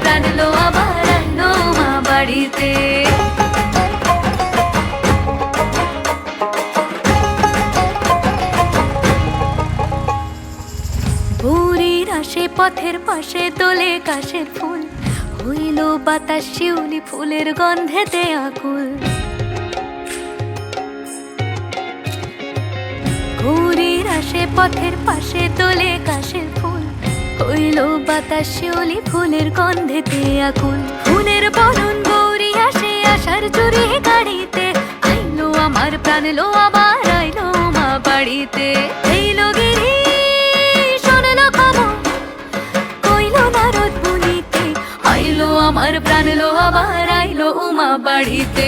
প্রাণ লো আবার আইলো মা বাড়িতে। ভোরের আসে পথের পাশে তোলে কাশের ফুল, হইল বাতাস শিউলি ফুলের গন্ধেতে আকুল। ভোরের আসে পথের পাশে তোলে কাশের ফুল, হইল বাতাস শিউলি ফুলের গন্ধেতে আকুল। ফুলের বরণ গৌরী আসে আশার চুরি গাড়িতে, আইলো আমার প্রাণ লো আবার আইলো মা বাড়িতে। এইলো গিরি শোনলো খবর, কইলো নারদ মুনিতে, আইলো আমার প্রাণ লো আবার আইলো মা বাড়িতে।